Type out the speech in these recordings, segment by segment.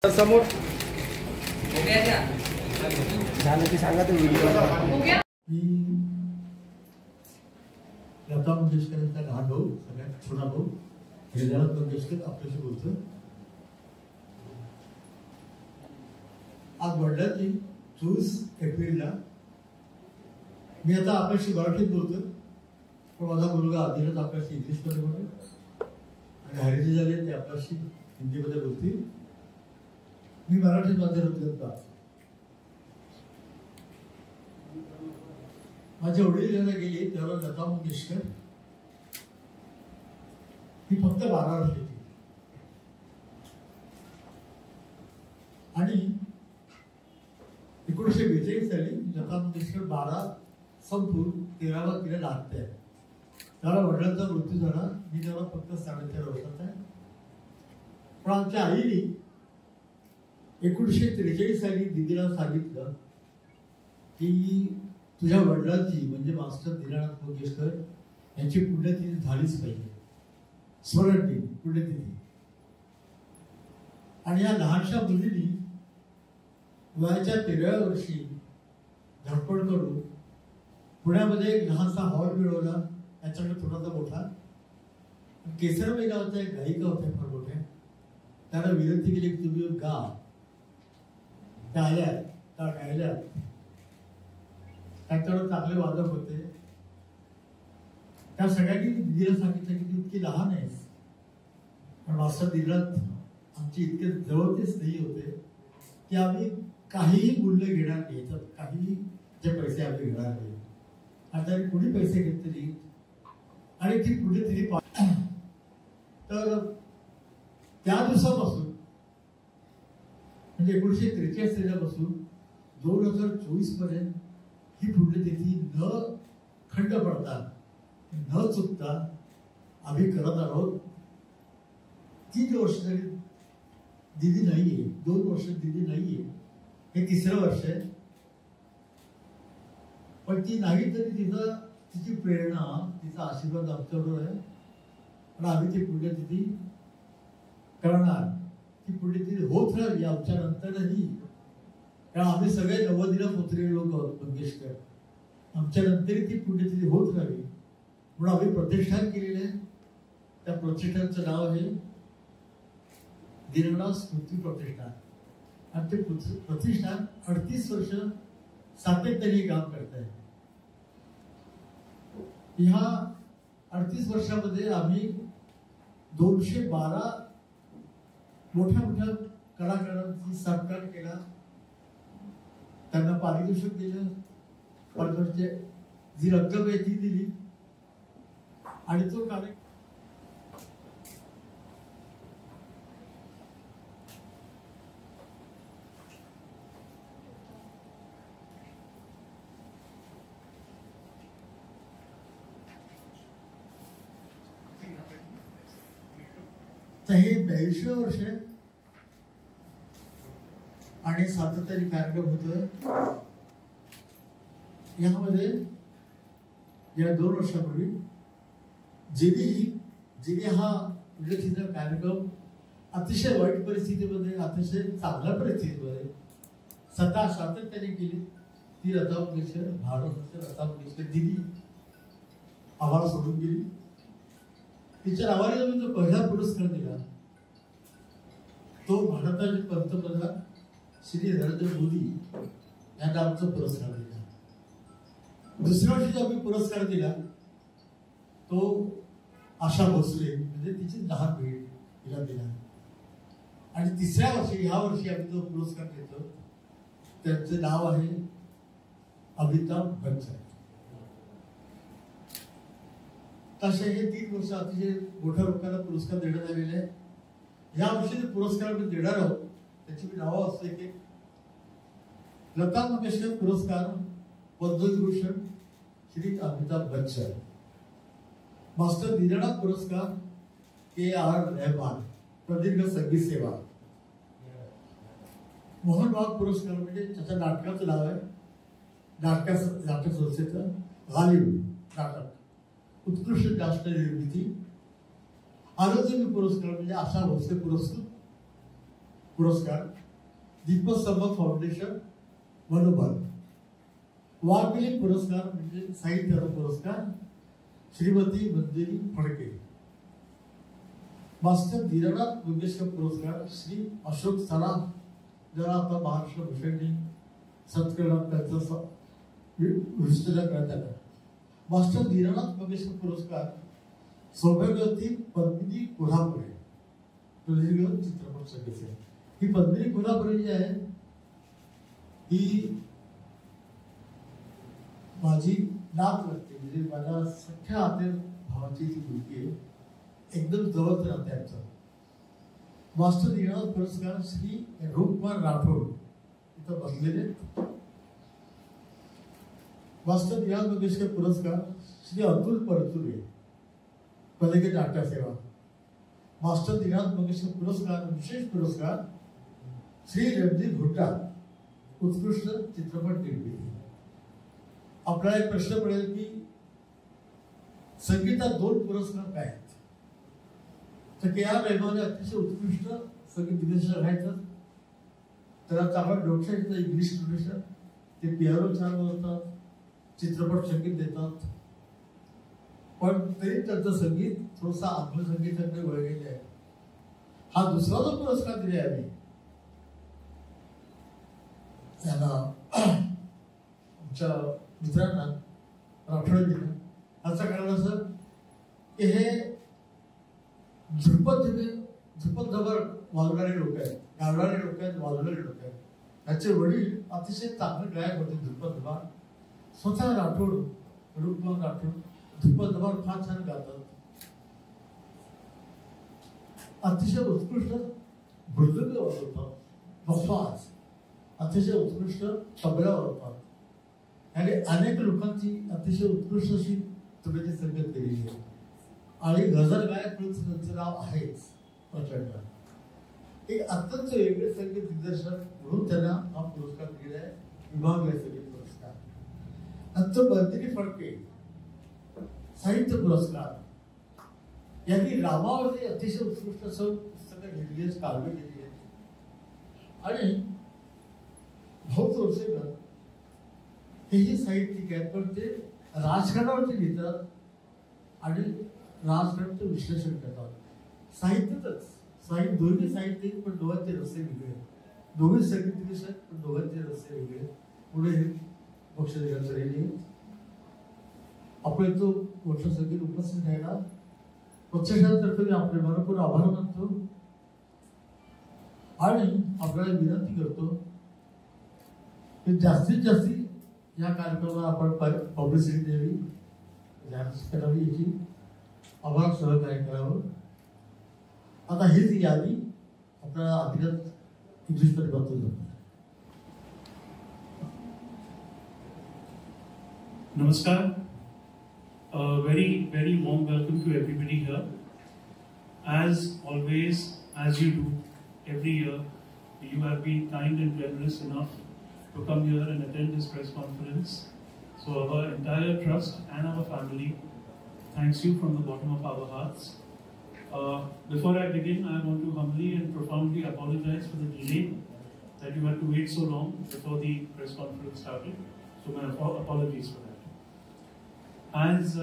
समोर झालं की सांगा ते व्हिडिओ लता मंगेशकरांचा लहान भाऊ सगळ्यात छोटा भाऊ हृदयात मंगेशकर आपल्याशी बोलतो. आज वडिलांची 24 एप्रिलला मी आता आपल्याशी मराठीत बोलतो, पण माझा मुलगा आधीच आपल्याशी इंग्लिशमध्ये बोलतो आणि हरिजी झाले ते आपल्याशी हिंदीमध्ये बोलतील. मी मराठीत माझे हृदय माझे वडील जेव्हा गेले तेव्हा लता मंगेशकर ही फक्त 12 वर्षाची आणि 1942 साली लता मंगेशकर 12 संपून 13वा तिला लागते. त्याला वडिलांचा मृत्यू झाला. मी तेव्हा फक्त 4.5 वर्षाचा आहे. पण आमच्या आईने 1943 साली दिदीला सांगितलं की तुझ्या वडिलांची म्हणजे मास्टर दीनानाथ मंगेशकर यांची पुण्यतिथी झालीच पाहिजे, स्मरणदिन पुण्यतिथी. आणि या लहानशा मुलीने वयाच्या 13व्या वर्षी धडपड करून पुण्यामध्ये एक लहानसा हॉल मिळवला. याच्याकडे थोडासा मोठा केसरबाई गावाचा एक गायिका होत्या फार मोठ्या, त्यांना विनंती केली की तुम्ही गा. त्या आल्या, त्या गायल्या. त्याच्यावर चांगले वादक होते. त्या सगळ्यांनी दिदीला सांगितलं की तू इतकी लहान आहेस, पण मास्टर दीनानाथ आमची इतके जवळचेच नाही होते की आम्ही काहीही मूल्य घेणार नाही, तर काहीही जे पैसे आम्ही घेणार नाही. आता कुणी पैसे घेतले आणि ती कुठेतरी तर त्या दिवसापासून म्हणजे 1943 सालापासून 2024 पर्यंत ही पुण्यतिथी न खंड पडता न चुकता आम्ही करत आहोत. 3 वर्ष तरी दिदी नाहीये, 2 वर्ष दिदी नाहीये, हे 3रं वर्ष आहे. पण ती नाही तरी तिची प्रेरणा तिचा आशीर्वाद आमच्याबरोबर आहे. पण आम्ही ती पुण्यतिथी करणार. ती पुण्यतिथी होत राहिली आमच्या नंतरही, कारण आम्ही सगळे 90ला पोचलेले लोक आहोत मंगेशकर. आमच्या नंतरही ती पुण्यतिथी होत राहिली म्हणून आम्ही प्रतिष्ठान केलेलं आहे. त्या प्रतिष्ठानचं नाव आहे दीनानाथ स्मृती प्रतिष्ठान. आणि ते प्रतिष्ठान 38 वर्ष सातत्याने काम करत आहे. ह्या 38 वर्षामध्ये आम्ही 212 मोठ्या मोठ्या कलाकारांचा सत्कार केला, त्यांना पारितोषिक दिलं, परत जी रक्कम आहे ती दिली. आणि तो कार्यक्रम हे 42 वर्ष आणि सातत्याने कार्यक्रम होत. यामध्ये या 2 वर्षापूर्वी जिने हा पुण्यतिथीचा कार्यक्रम अतिशय वाईट परिस्थितीमध्ये अतिशय चांगल्या परिस्थितीमध्ये स्वतः सातत्याने केली ती लता मंगेशकर. भारत लता मंगेशकर दिदी आम्हाला सोडून गेली. तिच्या नावाने मी जो पहिला पुरस्कार दिला तो भारताचे पंतप्रधान श्री नरेंद्र मोदी यांना आमचा पुरस्कार दिला. दुसऱ्या वर्षी जो आम्ही पुरस्कार दिला तो आशा भोसले म्हणजे तिची लहान बहीण तिला दिला. आणि तिसऱ्या वर्षी ह्या वर्षी आम्ही जो पुरस्कार देतो त्यांचे नाव आहे अमिताभ बच्चन. तसे हे 3 वर्ष अतिशय मोठ्या लोकांना पुरस्कार देण्यात आलेले आहे. या वर्षी पुरस्कार मी देणार आहोत त्याची मी नावं असते की लता मंगेशकर पुरस्कार पद्मविभूषण श्री अमिताभ बच्चन, मास्टर दीनानाथ पुरस्कार KR रहमान प्रदीर्घ संगीत सेवा, मोहन बाग पुरस्कार म्हणजे त्याच्या नाटकाचं नाव आहे नाटक संस्थेचं गालिब नाटक उत्कृष्ट नाट्य निर्मिती. आरोग्य पुरस्कार म्हणजे आशा भोसले पुरस्कृत पुरस्कार, दीपस्तंभ फाउंडेशन मनोबल, वाघमिली पुरस्कार म्हणजे साहित्य पुरस्कार श्रीमती मंजिरी फडके, मास्टर दीनानाथ मंगेशकर पुरस्कार श्री अशोक सराफ, ज्याला आता महाराष्ट्र भूषणनी सत्कारणात त्यांचा विशिष्टता करण्यात आला. मास्टर दीनानाथ मंगेशकर पुरस्कार सौभाग्यवती पद्मिनी कोल्हापुरे, प्रदीर्घ चित्रपट संगीत. ही पद्मिनी कोल्हापुरे जी आहे ही माझी नात लागते, म्हणजे माझ्या सख्या आत्या भावाची ती मुलगी आहे, एकदम जवळ राहते आमचं. मास्टर दीनानाथ पुरस्कार श्री रूपकुमार राठोड इथं बसलेले. मास्टर दीनानाथ मंगेशकर पुरस्कार श्री अतुल परचुरे, पदके नाट्य सेवा. मास्टर दीनानाथ मंगेशकर पुरस्कार विशेष पुरस्कार श्री रणदीप भुट्टा, उत्कृष्ट चित्रपट निर्मिती. आपल्याला एक प्रश्न पडेल की संगीतात 2 पुरस्कार काय आहेत, तर के आर रहमानने अतिशय उत्कृष्ट संगीत दिग्दर्शक आहेत. त्याला चांगला डोक्याचं इंग्लिश ट्युशन, ते पियानो छान वाजवतात, चित्रपट संगीत देतात, पण तरी त्यांचं संगीत थोडंसं आत्मसंगीताकडे वळलेले आहे. हा दुसरा जो पुरस्कार दिले आम्ही त्यांना आमच्या मित्रांना राठोड दिला. याचं कारण असं की हे झुपतझबर वाजवणारे लोक आहेत, गाणारे लोक आहेत, वाजवणारे लोक आहेत. त्याचे वडील अतिशय चांगले गायक होते झुपतझबार. स्वतः राठोड, रूपकुमार राठोड झुपतझबार फार छान गातात. अतिशय उत्कृष्ट मृदुंग वाजवतात, बफाज अतिशय उत्कृष्ट तबला वाजवतात. आणि अनेक लोकांची अतिशय उत्कृष्ट अशी तबल्याची संगत केलेली आहे. आणि गझल गायक म्हणून त्यांचं नाव आहेच प्रचंड. एक अत्यंत वेगळे संगीत दिग्दर्शक म्हणून त्यांना हा पुरस्कार दिलेला आहे, विभागीय संगीत पुरस्कार. नंतर मंजिरी फडके साहित्य पुरस्कार. यांनी रामावरती अतिशय उत्कृष्ट असं पुस्तकं लिहिली आहेत, काव्य लिहिली आहेत. आणि भाऊ तोरसेकर हेही साहित्यिक आहेत, पण ते राजकारणावरती लिहितात आणि राजकारणाचं विश्लेषण करतात. साहित्यातच दोन्ही साहित्यिक, पण दोघांचे रस्ते वेगळे. दोघे संगीत दिग्दर्शक, पण दोघांचे रस्ते वेगळे. पुढे हे पक्ष दिले आपले तो मोठं संगीत उपस्थित राहिला. प्रत्यक्षातर्फे मी आपले मनपूर्वक आभार मानतो आणि आपल्याला विनंती करतो की जास्तीत जास्त या कार्यक्रमाला आपण पब्लिसिटी द्यावी, जाहिरात करावी, याची आभार सहकार्य करावं. आता हीच यादी आपल्याला अधिकृत इंग्लिशमध्ये बघतो जातो. Namaskar. A very warm welcome to everybody here. As always, as you do every year, you have been kind and generous enough to come here and attend this press conference. So our entire trust and our family thanks you from the bottom of our hearts. Before I begin, I want to humbly and profoundly apologize for the delay that you had to wait so long before the press conference started. So my apologies for that. As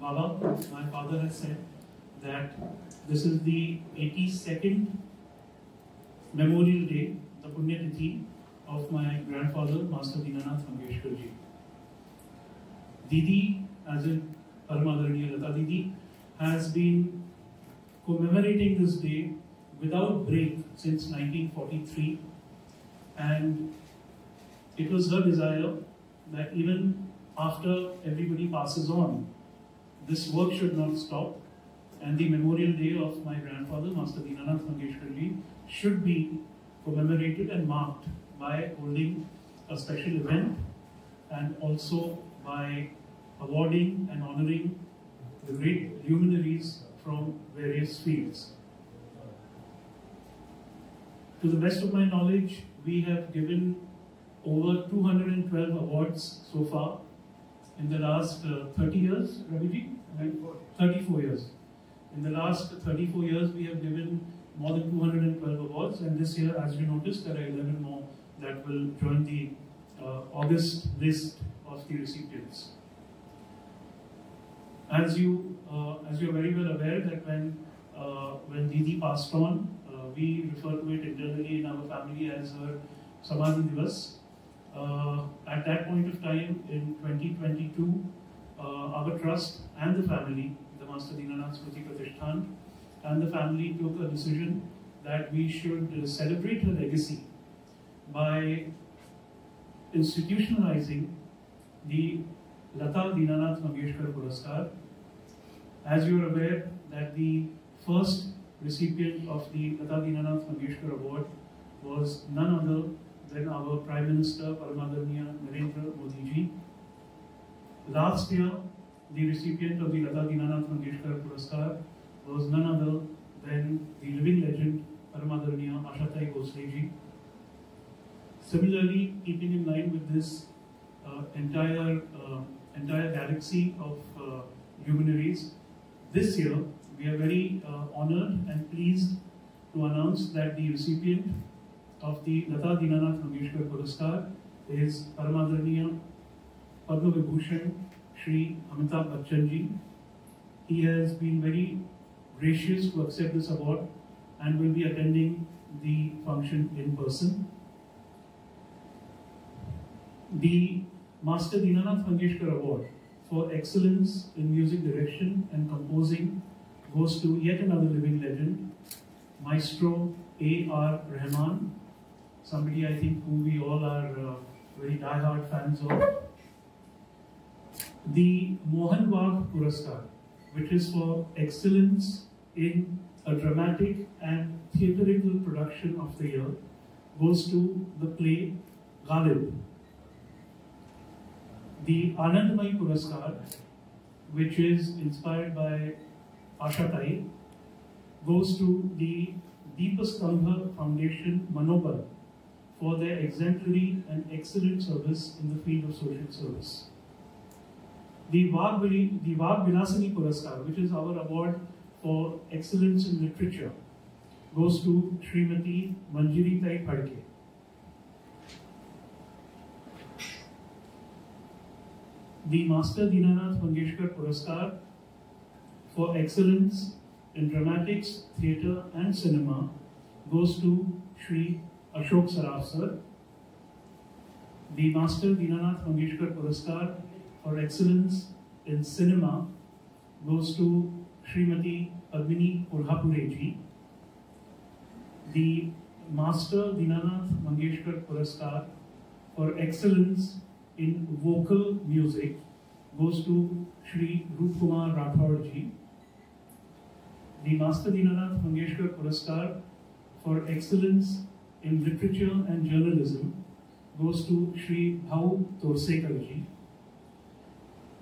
Baba, my father, has said that this is the 82nd Memorial Day, the Punya Tithi of my grandfather, Master Deenanath Mangeshkar ji. Didi, as in Paramadaraniya Lata Didi, has been commemorating this day without break since 1943, and it was her desire that even after everybody passes on, this work should not stop, and the Memorial Day of my grandfather, Master Deenanath Mangeshkar ji, should be commemorated and marked by holding a special event, and also by awarding and honoring the great luminaries from various fields. To the best of my knowledge, we have given over 212 awards so far in the last 30 years, Raviji? 34 years. In the last 34 years, we have given more than 212 awards, and this year, as you noticed, there are 11 more that will join the August list of the recipients. As you are very well aware that when Didi passed on, we refer to it internally in our family as her Samadhi Divas. At that point of time in 2022, our trust and the family, the Master Dinanath Smriti Pratishthan, and the family took a decision that we should celebrate her legacy by institutionalizing the Lata Dinanath Mangeshkar Puraskar. As you are aware that the first recipient of the Lata Dinanath Mangeshkar Award was none other than our Prime Minister Paramadharaniya Narendra Modi ji. Last year, the recipient of the Lata Dinanath Mangeshkar Puraskar was none other than the living legend Paramadharaniya Ashatai Bhosle ji. Similarly, keeping in line with this entire galaxy of luminaries, this year we are very honored and pleased to announce that the recipient of the Lata Dinanath Mangeshkar Puraskar is Paramadharaniya Padma Vibhushan Shri Amitabh Bachchan ji. He has been very gracious to accept this award and will be attending the function in person. The Master Dinanath Mangeshkar Award for excellence in music direction and composing goes to yet another living legend, Maestro A.R. Rahman, somebody I think who we all are very die-hard fans of. The Mohan Wagh Puraskar, which is for excellence in a dramatic and theatrical production of the year, goes to the play Ghalib. The Anandamai Puraskar, which is inspired by Ashatai, goes to the Deepastambha Foundation Manobal for their exemplary and excellent service in the field of social service. The Vag Vilasini Puraskar, which is our award for excellence in literature, goes to Srimati Manjiri Tai Phadke. The Master Dinanath Mangeshkar Puraskar for excellence in dramatics, theatre and cinema goes to Shri Ashok Saraf sir. The Master Dinanath Mangeshkar Puraskar for excellence in cinema goes to Srimati Padmini Kolhapure ji. The Master Dinanath Mangeshkar Puraskar for excellence in vocal music goes to Shri Roop Kumar Rathod ji. The Master Dinanath Mangeshkar Puraskar for excellence in literature and journalism goes to Shri Bhau Torsekar ji.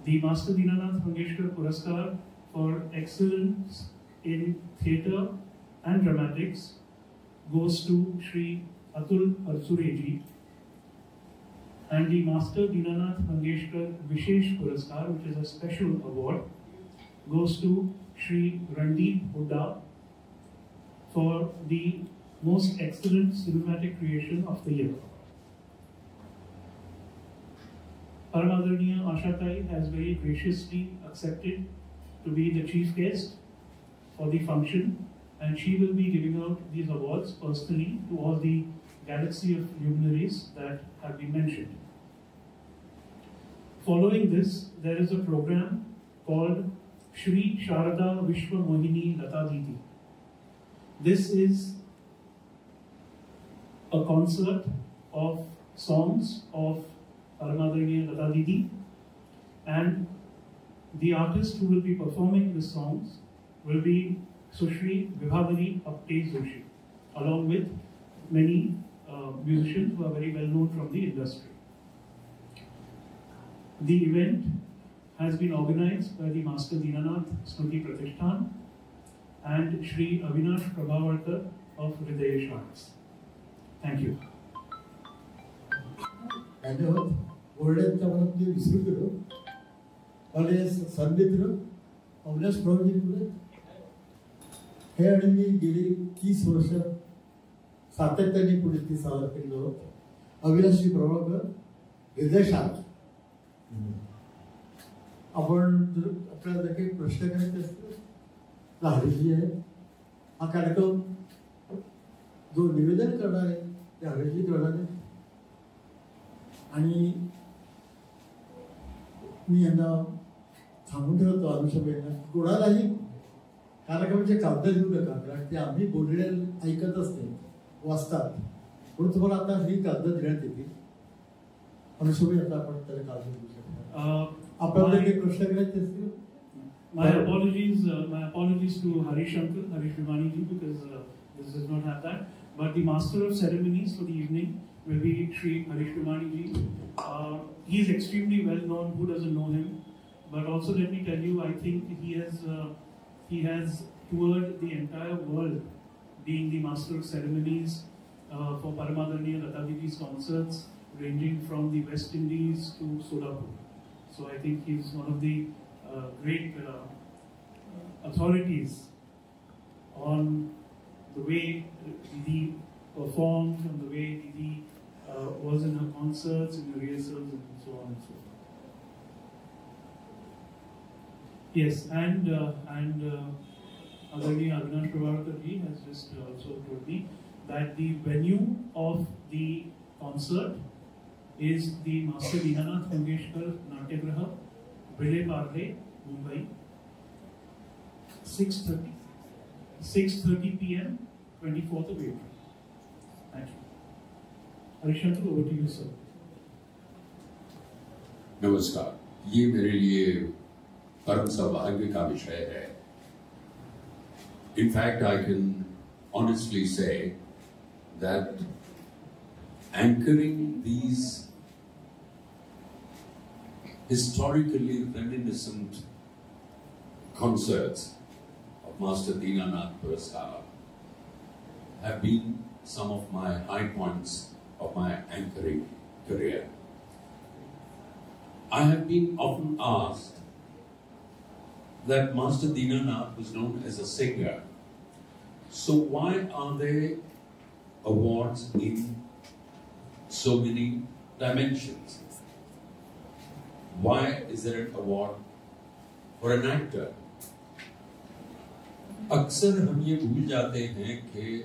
The Master Dinanath Mangeshkar Puraskar for excellence in theatre and dramatics goes to Shri Atul Parsure ji. And the Master Dinanath Mangeshkar Vishesh Puraskar, which is a special award, goes to Shri Randeep Hooda for the most excellent cinematic creation of the year. Paramadharaniya Ashatai has very graciously accepted to be the chief guest for the function, and she will be giving out these awards personally to all the galaxy of luminaries that have been mentioned. Following this, there is a program called Shri Sharada Vishwa Mohini Lata Didi. This is a concert of songs of Paramadharaniya Lata Didi, and the artist who will be performing the songs will be Sushri Vibhavani Apte Joshi, along with many musicians who are very well known from the industry. The event has been organized by the Master Dinanath Smriti Pratishthan and Shri Avinash Prabhavarkar of Hridayesh Arts. Thank you. धन्यवाद. बोर्डांच्या मनात मी विसरू गेलो. मला सन्मित्र अविनाश प्रभूजी हे आणि मी गेली 30 वर्ष सातत्याने पुढे ती सादर केली आहोत. अविनाशी प्रभाकर हृदयशात. आपण जर आपल्याला जर काही प्रश्न करायचे असतील तर हरीजी आहे. हा कार्यक्रम जो निवेदन करणार आहे ते हरीजी करणार आहे. आणि मी यांना सांगून ठेवतो अनुषाबाईंना कोणालाही कार्यक्रमाचे कागद देऊ नका, कारण ते आम्ही बोललेलं ऐकतच नाही, वाचतात. म्हणून तुम्हाला आता ही कागद देण्यात येतील. अनुषाबाई आता आपण त्याला कागद देऊ शकतो. आपल्याला काही प्रश्न करायचे असतील. My apologies to Harish Uncle, Harish Vimani ji, because this does not have that. But the master of ceremonies for the evening will be Shri Harish Vimani ji. He is extremely well known. Who doesn't know him? But also, let me tell you, I think he has toured the entire world, being the master of ceremonies for Paramadaraniya Lata Didi's concerts, ranging from the West Indies to Solapur. So I think he's one of the great authorities on the way Didi performed, on the way Didi was in her concerts, in the rehearsals, and so on and so forth. Yes, and Adharaniya Avinash Prabhakar ji has just also told me that the venue of the concert is the Master Dinanath Mangeshkar Natyagraha, Vile Parle, Mumbai, 6:30 p.m. 24th of April. Thank you. Harishankar, over to you, sir. नमस्कार. ये मेरे लिए परम सौभाग्य का विषय है. In fact, I can honestly say that anchoring these historically reminiscent concerts of Master Dinanath Puraskar have been some of my high points of my anchoring career. I have been often asked that Master Dinanath was known as a singer. So why are there awards in so many dimensions? Why is there an award for an actor? अक्सर हम ये भूल जाते हैं कि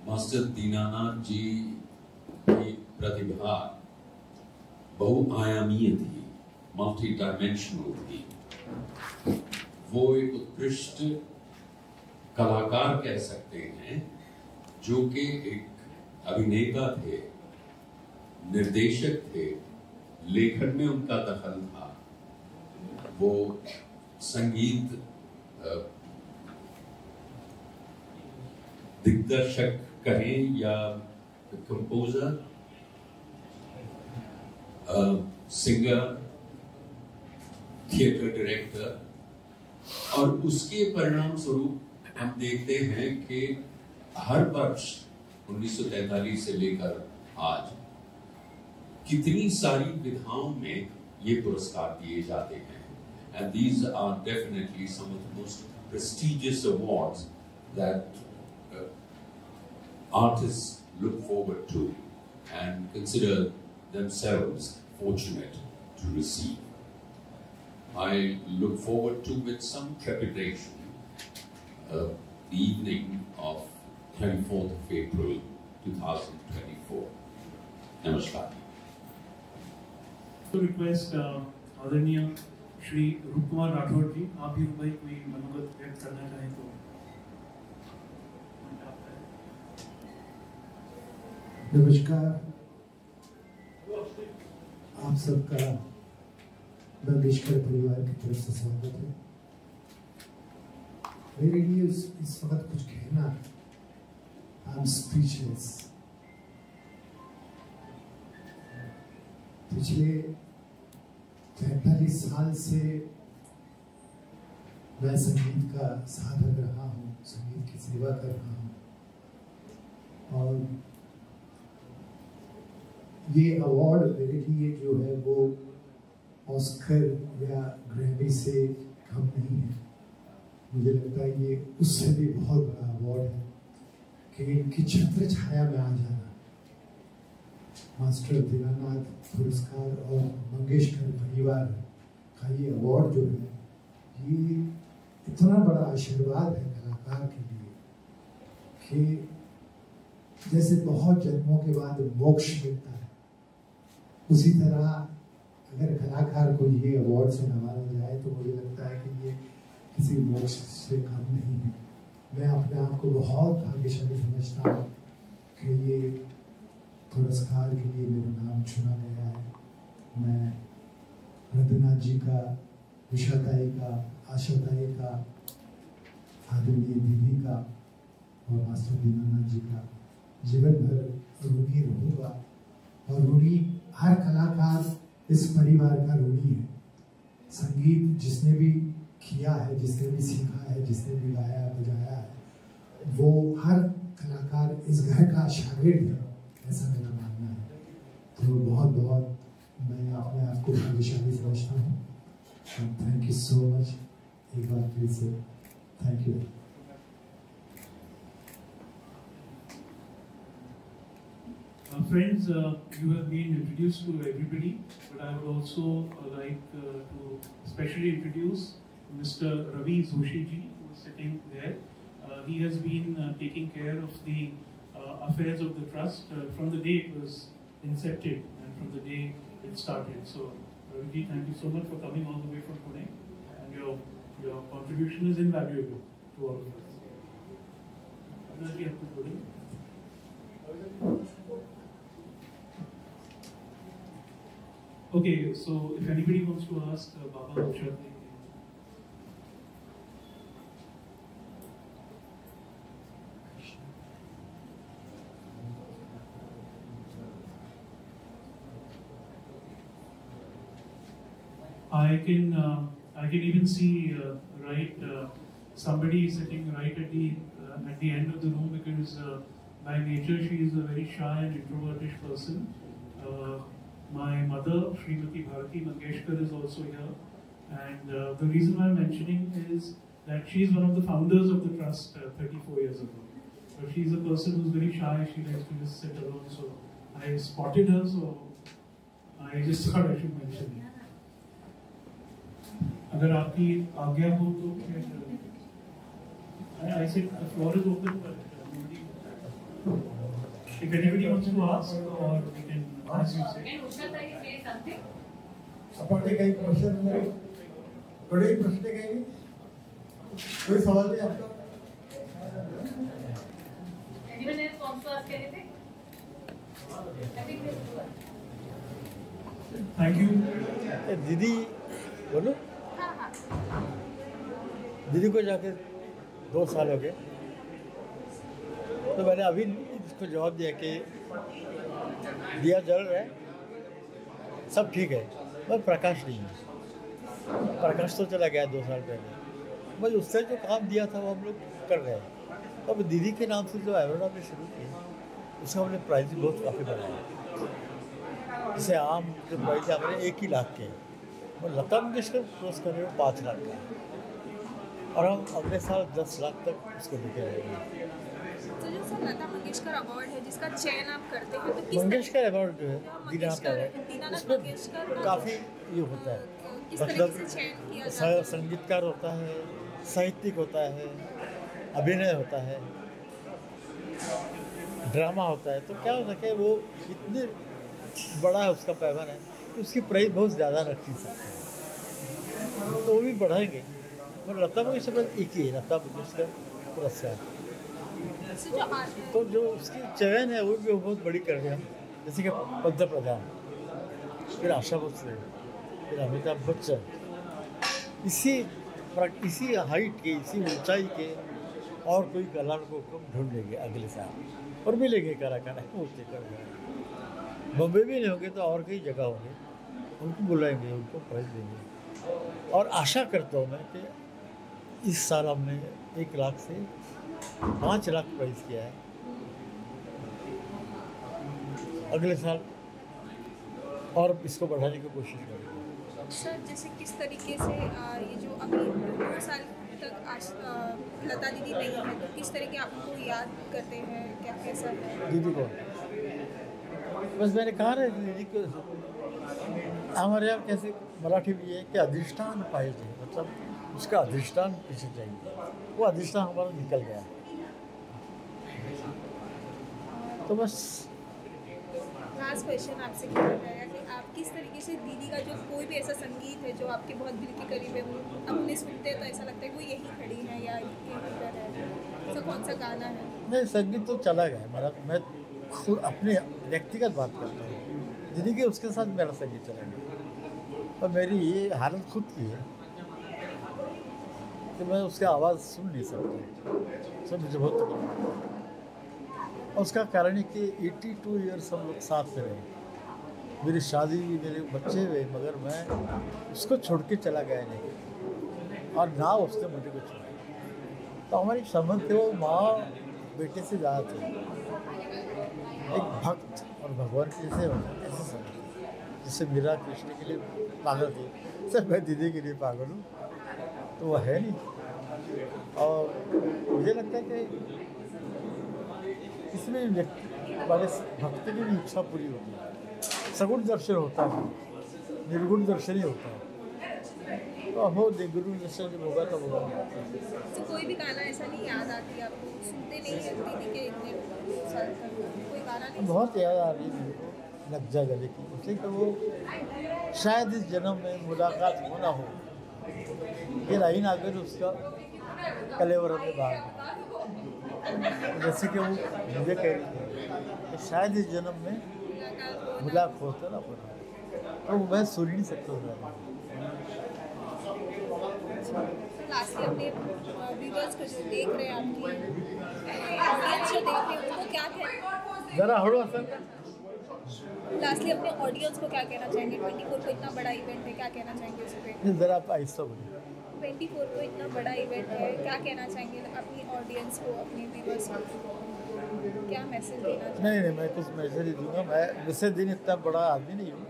master Dinanath जी की प्रतिभा बहुआयामीय थी, multi dimensional थी. वो एक उत्कृष्ट कलाकार कह सकते हैं, जो कि एक अभिनेता थे, निर्देशक थे, लेखन में उनका दखल था. वो संगीत दिग्दर्शक कहें या कंपोजर, सिंगर, थिएटर डायरेक्टर, और उसके परिणाम स्वरूप हम देखते हैं कि हर वर्ष 1943 से लेकर आज कितनी सारी विधाओं में ये पुरस्कार दिए जाते हैं. And these are definitely some of the most prestigious awards that artists look forward to and consider themselves fortunate to receive. I look forward to with some trepidation the evening of 24th of April 2024. Namaskar. To request Adharaniya Shri Rupkumar Rathod ji, आप भी भाई कोई मनोगत व्यक्त करना चाहें तो. नमस्कार. आप सबका मंगेशकर परिवार की तरफ से स्वागत है. मेरे लिए इस वक्त कुछ कहना, आई एम स्पीचलेस. पिछले 43 साल से मैं संगीत का साधक रहा हूँ, संगीत की सेवा कर रहा हूँ, और ये अवार्ड मेरे लिए जो है वो ऑस्कर या ग्रैमी से कम नहीं है. मुझे लगता है ये उससे भी बहुत बड़ा अवार्ड है कि इनकी छत्र छाया में आ जाना। मास्टर दीनानाथ पुरस्कार और मंगेशकर परिवार का ये अवार्ड जो है, ये इतना बड़ा आशीर्वाद है कलाकार के लिए कि जैसे बहुत जन्मों के बाद मोक्ष मिलता है, उसी तरह अगर कलाकार को ये अवार्ड से नवाजा जाए तो मुझे लगता है कि ये किसी मोक्ष से कम नहीं है। मैं अपने आप को बहुत भाग्यशाली समझता हूँ कि ये पुरस्कार के लिए मेरा नाम चुना गया है। मैं रघुनाथ जी का, विशाताई का, आशाताई का, आदरणीय दीदी का और मास्टर दीनानाथ जी का जीवन भर ऋणी रहूँगा। और ऋणी हर कलाकार इस परिवार का ऋणी है। संगीत जिसने भी किया है, जिसने भी सीखा है, जिसने भी गाया बजाया है, वो हर कलाकार इस घर का शागिर्द है, ऐसा मेरा मानना है। तो बहुत बहुत मैं अपने आप को भाग्यशाली समझता हूँ। Thank you so much. एक बार फिर से thank you. Friends, you have been introduced to everybody, but I would also like to specially introduce Mr. Ravi Joshi ji, who is sitting there. He has been taking care of the affairs of the trust from the day it was incepted and from the day it started. So, Ravi ji, thank you so much for coming all the way from Pune, and your contribution is invaluable to all of us. Abhinav ji, आपको बोलें। Okay, so if anybody wants to ask Baba Usha. I can even see somebody sitting right at the end of the room, because by nature she is a very shy and introverted person. My mother, Srimati Bharati Mangeshkar, is also here, and the reason why I'm mentioning is that she is one of the founders of the trust 34 years ago. But she's a person who's very shy. She likes to just sit alone. So I spotted her, so I just thought I should mention it. अगर आपकी आज्ञा हो तो I said the floor is open, but if anybody wants to ask, or we can, as you say. Can Usha say something? सपाटे का एक प्रश्न है, बड़े प्रश्न कहेंगे, कोई सवाल नहीं आपका? Anyone else wants to ask anything? I think this is one. Thank you. दीदी बोलो। हाँ हाँ। दीदी को जाके 2 साल हो गए, तो मैंने अभी इसको जवाब दिया कि दिया जल रहा है, सब ठीक है, बस प्रकाश नहीं है। प्रकाश तो चला गया 2 साल पहले, बस उससे जो काम दिया था वो हम लोग कर रहे हैं। अब दीदी के नाम से जो अवार्ड हमने शुरू की, उसका हमने प्राइज बहुत काफ़ी बढ़ाया। जैसे आम जो प्राइज हमारे 1 ही लाख के, और लता मंगेशकर पुरस्कार है 5 लाख का, और हम अगले साल 10 लाख तक उसको लेके रहेंगे। तो जो सर लता मंगेशकर अवार्ड है जिसका चयन आप करते हैं, तो किस मंगेशकर अवार्ड जो है दीनानाथ मंगेशकर उसमें काफ़ी ये होता है, किस तरीके से चयन किया जाता है? संगीतकार होता है, साहित्यिक होता है, अभिनय होता है, ड्रामा होता है। तो क्या हो सके वो इतने बड़ा है उसका पैमाना है कि उसकी प्राइस बहुत ज़्यादा रख नहीं सकते, तो वो भी बढ़ाएंगे। और लता मंगेशकर एक ही है, लता मंगेशकर पुरस्कार, तो जो उसकी चयन है वो भी बहुत बड़ी कर रहे हैं। जैसे कि पंत प्रधान, फिर आशा भोसले, फिर अमिताभ बच्चन, इसी हाइट के, इसी ऊंचाई के और कोई कलाकारों को ढूंढ लेंगे अगले साल, और मिलेंगे कलाकार होते कर। बम्बई भी नहीं होंगे तो और कई जगह होंगे, उनको बुलाएंगे, उनको प्राइज देंगे। और आशा करता हूँ मैं कि इस साल हमने 1 लाख से 5 लाख प्राइज किया है, अगले साल और इसको बढ़ाने की कोशिश करेंगे। सर जैसे किस तरीके से ये जो अभी 2 साल तक लता दीदी नहीं है तो किस तरह के आप उनको याद करते हैं, क्या कैसा है? दीदी को बस मैंने कहा ना दीदी को हमारे यहाँ कैसे मराठी में ये कि अधिष्ठान पाहिजे, मतलब उसका अधिष्ठान पीछे चाहिए, वो अधिष्ठान हमारा निकल गया तो बस। लास्ट क्वेश्चन आपसे क्या रहेगा कि आप किस तरीके से दीदी का जो कोई भी ऐसा संगीत है जो आपके बहुत दिल के करीब है, वो अपने सुनते हैं तो ऐसा लगता है कि वो यही खड़ी है या यही पर है, तो कौन सा गाना है? नहीं, संगीत तो चला गया मेरा, मैं खुद अपने व्यक्तिगत बात करता हूँ, दीदी के उसके साथ मेरा संगीत चला गया और मेरी ये हालत खुद की है कि मैं उसकी आवाज़ सुन नहीं सकता, सब मुझे बहुत तकलीफ है। और उसका कारण है कि 82 ईयर्स हम लोग साथ में रहे, मेरी शादी मेरे बच्चे हुए, मगर मैं उसको छोड़ के चला गया नहीं और ना उसने मुझे को छोड़ा। तो हमारी संबंध थे वो माँ बेटे से ज़्यादा थे, एक भक्त और भगवान के जैसे ऐसे समझ, जैसे मीरा कृष्ण के लिए पागल थी, सब मैं दीदी के लिए पागल हूँ, तो वो है नहीं। और मुझे लगता है कि इसमें व्यक्ति हमारे भक्त की भी इच्छा पूरी होती है, सगुण दर्शन होता है, निर्गुण दर्शन ही होता है, तो हो निर्गुण दर्शन जब होगा तब होगा। तो कोई भी गाना ऐसा नहीं याद आती आपको, सुनते नहीं है दीदी के इतने साल तक कोई गाना नहीं? बहुत याद आ रही है मेरे को लग जा गले की, उसे कि वो शायद इस जन्म में मुलाकात हो ना हो, ये लाइन आ गई उसका कलेवर में बाहर, जैसे कि वो मुझे कह रही थी कि शायद इस जन्म में मुलाकात होता ना पड़ा, तो मैं सुन ही नहीं सकता हूँ। लास्टली अपने व्यूअर्स को जो देख रहे हैं, आपकी ऑडियंस जो देख रहे हैं उनको क्या कहना, ज़रा हड़ो असर, लास्टली अपने ऑडियंस को क्या कहना चाहेंगे? 24 को इतना बड़ा इवेंट है, क्या कहना चाहेंगे उस पर? ज़रा आप आहिस्ता बोलिए। 24 को इतना बड़ा इवेंट है, क्या कहना चाहेंगे अपनी ऑडियंस को, अपने व्यूअर्स को, क्या मैसेज देना चाहेंगे? नहीं, मैं कुछ मैसेज नहीं दूंगा, मैं वैसे दिन इतना बड़ा आदमी नहीं हूँ,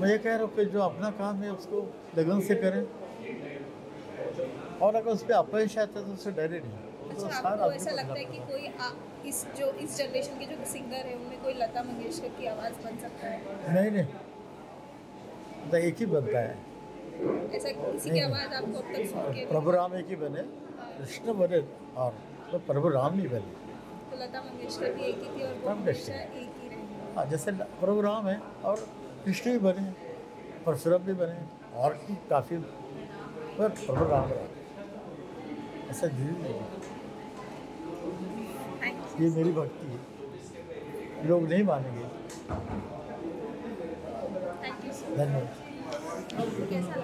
मैं ये कह रहा हूँ कि जो अपना काम है उसको लगन से करें, और अगर उस पर अपयश आता है तो उससे डरे नहीं। अच्छा, आपको ऐसा लगता है कि कोई इस जनरेशन के जो सिंगर है उनमें कोई लता मंगेशकर की आवाज़ बन सकता है? नहीं, तो एक ही बनता है, ऐसा किसी की आवाज़ आपको अब तक सुन के? प्रभु राम एक ही बने, कृष्ण बने और तो प्रभु राम नहीं बने, तो लता मंगेशकर भी एक ही थी और वो हमेशा एक ही रही। हाँ, जैसे प्रभु राम है और कृष्ण भी बने, परशुराम भी बने और काफ़ी, पर प्रभु राम रहे, ऐसा जरूरी नहीं। ये मेरी भक्ति है, लोग नहीं मानेंगे। धन्यवाद। कैसा लगता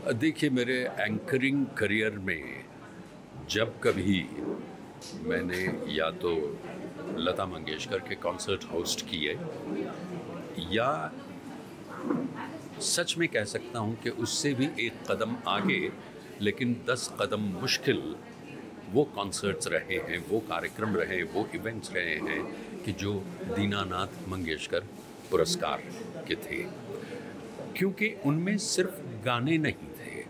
है? देखिए, मेरे एंकरिंग करियर में जब कभी मैंने या तो लता मंगेशकर के कॉन्सर्ट होस्ट किए, या सच में कह सकता हूँ कि उससे भी एक कदम आगे लेकिन 10 कदम मुश्किल वो कॉन्सर्ट्स रहे हैं, वो कार्यक्रम रहे, वो इवेंट्स रहे हैं कि जो दीनानाथ मंगेशकर पुरस्कार के थे, क्योंकि उनमें सिर्फ गाने नहीं थे।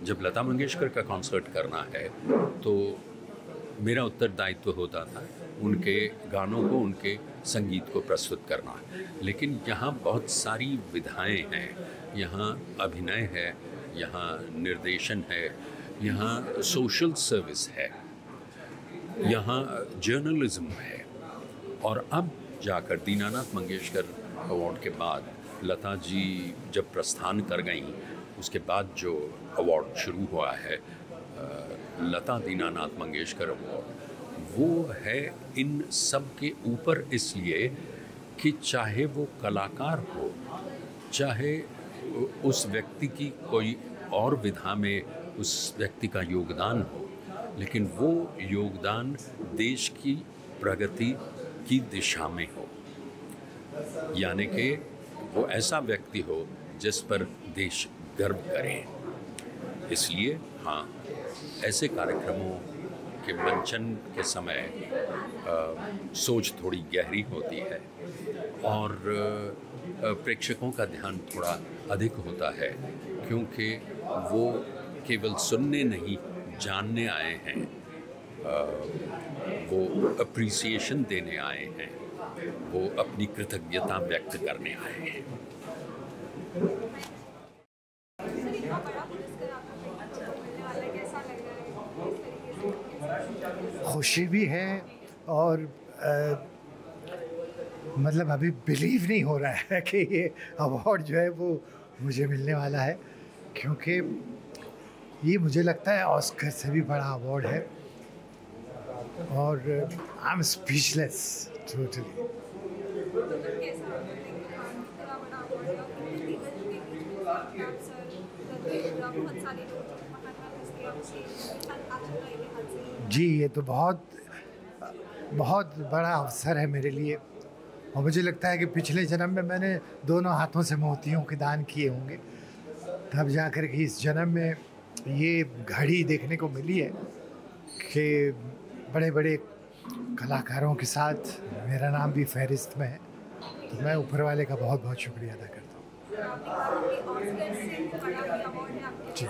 जब लता मंगेशकर का कॉन्सर्ट करना है तो मेरा उत्तरदायित्व होता था उनके गानों को, उनके संगीत को प्रस्तुत करना, लेकिन यहाँ बहुत सारी विधाएं हैं, यहाँ अभिनय है, यहाँ निर्देशन है, यहाँ सोशल सर्विस है, यहाँ जर्नलिज्म है। और अब जाकर दीनानाथ मंगेशकर अवार्ड के बाद लता जी जब प्रस्थान कर गईं, उसके बाद जो अवार्ड शुरू हुआ है लता दीनानाथ मंगेशकर अवार्ड, वो है इन सब के ऊपर, इसलिए कि चाहे वो कलाकार हो, चाहे उस व्यक्ति की कोई और विधा में उस व्यक्ति का योगदान हो, लेकिन वो योगदान देश की प्रगति की दिशा में हो, यानी कि वो ऐसा व्यक्ति हो जिस पर देश गर्व करे। इसलिए हाँ, ऐसे कार्यक्रमों के मंचन के समय सोच थोड़ी गहरी होती है और प्रेक्षकों का ध्यान थोड़ा अधिक होता है, क्योंकि वो केवल सुनने नहीं, जानने आए हैं, वो अप्रिसिएशन देने आए हैं, वो अपनी कृतज्ञता व्यक्त करने आए हैं। खुशी भी है और मतलब अभी बिलीव नहीं हो रहा है कि ये अवार्ड जो है वो मुझे मिलने वाला है, क्योंकि ये मुझे लगता है ऑस्कर से भी बड़ा अवार्ड है और आई एम स्पीचलेस टोटली। जी, ये तो बहुत बहुत बड़ा अवसर है मेरे लिए और मुझे लगता है कि पिछले जन्म में मैंने दोनों हाथों से मोतियों के दान किए होंगे, तब जाकर के इस जन्म में ये घड़ी देखने को मिली है कि बड़े बड़े कलाकारों के साथ मेरा नाम भी फहरिस्त में है। तो मैं ऊपर वाले का बहुत बहुत शुक्रिया अदा करता हूँ। जी,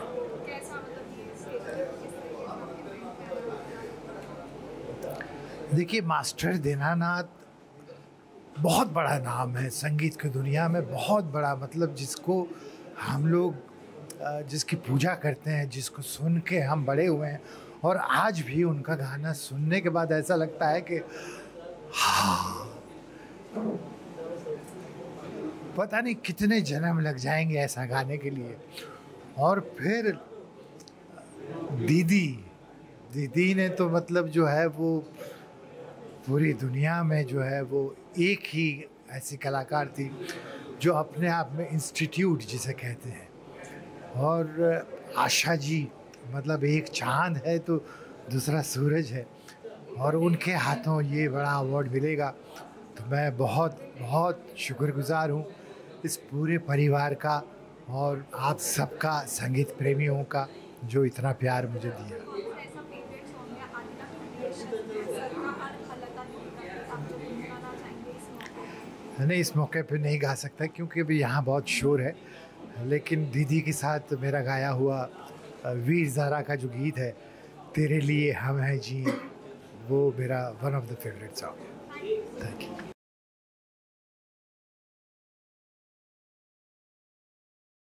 देखिए, मास्टर दीनानाथ बहुत बड़ा नाम है संगीत की दुनिया में, बहुत बड़ा, मतलब जिसको हम लोग जिसकी पूजा करते हैं, जिसको सुन के हम बड़े हुए हैं और आज भी उनका गाना सुनने के बाद ऐसा लगता है कि हाँ, पता नहीं कितने जन्म लग जाएंगे ऐसा गाने के लिए। और फिर दीदी ने तो मतलब जो है वो पूरी दुनिया में जो है वो एक ही ऐसी कलाकार थी जो अपने आप में इंस्टीट्यूट जिसे कहते हैं। और आशा जी मतलब एक चांद है तो दूसरा सूरज है और उनके हाथों ये बड़ा अवार्ड मिलेगा तो मैं बहुत बहुत शुक्रगुजार हूँ इस पूरे परिवार का और आप सबका, संगीत प्रेमियों का, जो इतना प्यार मुझे दिया। नहीं, इस मौके पे नहीं गा सकता क्योंकि अभी यहाँ बहुत शोर है, लेकिन दीदी के साथ मेरा गाया हुआ वीर ज़ारा का जो गीत है तेरे लिए हम हैं जी, वो मेरा one of the favourite song है। Thank you.